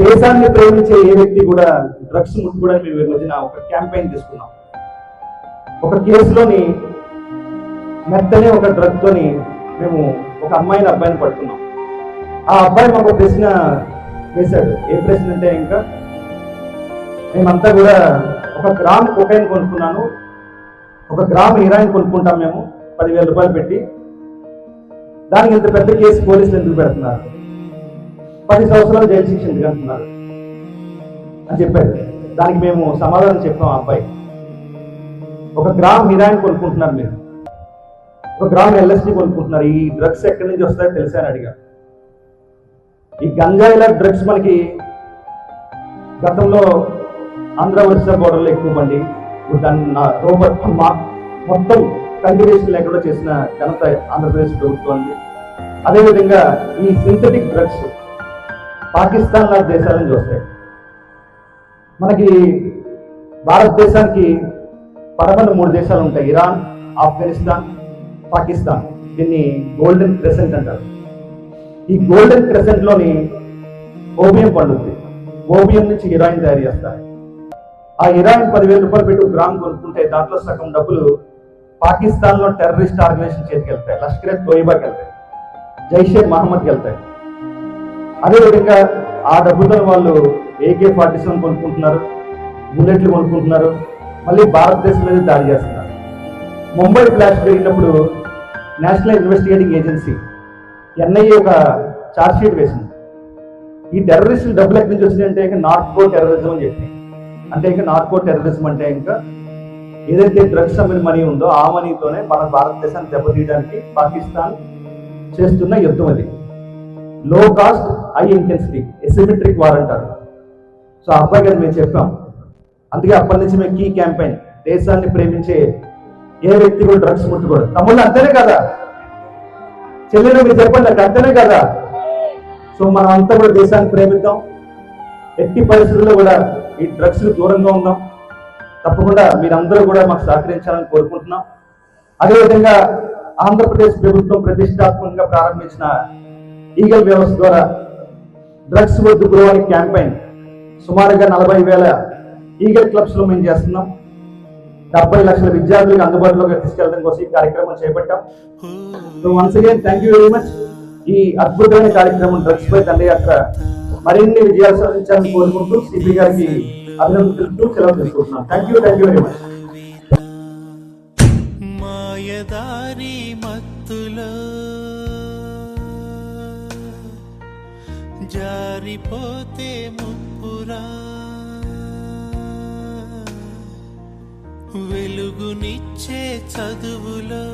దేశాన్ని ప్రేమించే ఏ వ్యక్తి కూడా డ్రగ్స్ ముట్టుకోవడానికి మేము ఈ మధ్యన ఒక క్యాంపెయిన్ తీసుకున్నాం. ఒక కేసులోని మెత్తనే ఒక డ్రగ్ తోని మేము ఒక అమ్మాయిని అబ్బాయిని పట్టుకున్నాం. ఆ అబ్బాయి మాకు ప్రశ్న వేశాడు. ఏ ప్రశ్న అంటే, ఇంకా మేమంతా కూడా 1 గ్రామ్ కొకైన్ కొనుక్కున్నాను, 1 గ్రామ్ హీరాయిన్ కొనుక్కుంటాం మేము 10,000 రూపాయలు పెట్టి, దానికి ఇంత పెద్ద కేసు పోలీసులు ఎందుకు పెడుతున్నారు, 10 సంవత్సరాలు జైలు శిక్ష ఎందుకు అంటున్నారు అని చెప్పారు. దానికి మేము సమాధానం చెప్పాం. ఆ అబ్బాయి 1 గ్రామ్ హీరాయిన్ కొనుక్కుంటున్నారు, మీరు 1 గ్రామ్ ఎల్ఎస్డి కొనుక్కుంటున్నారు, ఈ డ్రగ్స్ ఎక్కడి నుంచి వస్తాయో తెలుసా అని అడిగా. ఈ గంజాయిల డ్రగ్స్ మనకి గతంలో ఆంధ్ర ఒరిస్సా బోర్డర్లో ఎక్కువ బండి, దాన్ని మొత్తం కల్టివేషన్ లేకుండా చేసిన ఘనత ఆంధ్రప్రదేశ్ ప్రభుత్వానికి. అదేవిధంగా ఈ సింథటిక్ డ్రగ్స్ పాకిస్తాన్ లాంటి దేశాల నుంచి వస్తాయి. మనకి భారతదేశానికి పడమర 3 దేశాలు ఉంటాయి, ఇరాన్, ఆఫ్ఘనిస్తాన్, పాకిస్తాన్. దీన్ని గోల్డెన్ క్రెసెంట్ అంటారు. ఈ గోల్డెన్ క్రెసెంట్ లోని ఓబియం పండుద్ది. ఓబియం నుంచి హీరాయిన్ తయారు చేస్తారు. ఆ హీరాయిన్ 10,000 రూపాయలు పెట్టి 1 గ్రామ్ కొనుక్కుంటే దాంట్లో సగం డబ్బులు పాకిస్తాన్ లో టెర్రరిస్ట్ ఆర్గనైజేషన్ చేతికి వెళ్తాయి, లష్కరే తోయిబాకి వెళ్తాయి, జైషే మహమ్మద్కి వెళ్తాయి. అదేవిధంగా ఆ డబ్బుతో వాళ్ళు AK-47 కొనుక్కుంటున్నారు, బుల్లెట్లు కొనుక్కుంటున్నారు, మళ్ళీ భారతదేశం మీద దాడి చేస్తున్నారు. ముంబై ఫ్లాష్ జరిగినప్పుడు నేషనల్ ఇన్వెస్టిగేటింగ్ ఏజెన్సీ NIA ఒక ఛార్జ్ షీట్ వేసింది. ఈ టెర్రరిస్టులు డబ్బులు ఎక్కడి నుంచి వచ్చినాయంటే ఇంకా నార్కో టెర్రరిజం అని చెప్పి. అంటే ఇంకా నార్కో టెర్రరిజం అంటే ఇంకా ఏదైతే డ్రగ్స్ అమ్మిన మనీ ఉందో ఆ మనీతోనే మన భారతదేశాన్ని దెబ్బతీయడానికి పాకిస్తాన్ చేస్తున్న యుద్ధం అది. లో cost high intensity asymmetric war అంటారు. సో ఆ అబ్బాయి కదా మేము చెప్పాం. అందుకే అప్పటి నుంచి మేము కీ క్యాంపెయిన్, దేశాన్ని ప్రేమించే ఏ వ్యక్తి కూడా డ్రగ్స్ ముట్టుకోడు. తమ్ముళ్ళు అంతేనే కదా, చెల్లెలు మీరు చెప్పండి, నాకు అంతేనే కదా. సో మనం అంతా కూడా దేశాన్ని ప్రేమిద్దాం, ఎట్టి పరిస్థితుల్లో కూడా ఈ డ్రగ్స్ దూరంగా ఉందాం. తప్పకుండా మీరందరూ కూడా మాకు సహకరించాలని కోరుకుంటున్నాం. అదేవిధంగా ఆంధ్రప్రదేశ్ ప్రభుత్వం ప్రతిష్టాత్మకంగా ప్రారంభించిన ఈగల్ వ్యవస్థ ద్వారా డ్రగ్స్ వద్దు బ్రో అనే క్యాంపెయిన్ సుమారుగా 40,000 ఈగల్ క్లబ్స్ లో మేము చేస్తున్నాం. 70 లక్షల విద్యార్థులకు అందుబాటులోకి తీసుకెళ్ళడం కోసం ఈ కార్యక్రమం చేపట్టాం. So once again thank you very much. ఈ అద్భుతమైన కార్యక్రమం డ్రగ్స్ పై దండయాత్ర మరిన్ని విజయాలు సాధించాలని కోరుకుంటూ సిపి గారికి అభినందనలు తెలుపుతూ సెలవు తీసుకుంటున్నాం. Thank you very much. మాయదారి మత్తులో జారిపోతే ముప్పురా, వెలుగునిచ్చే చదువులో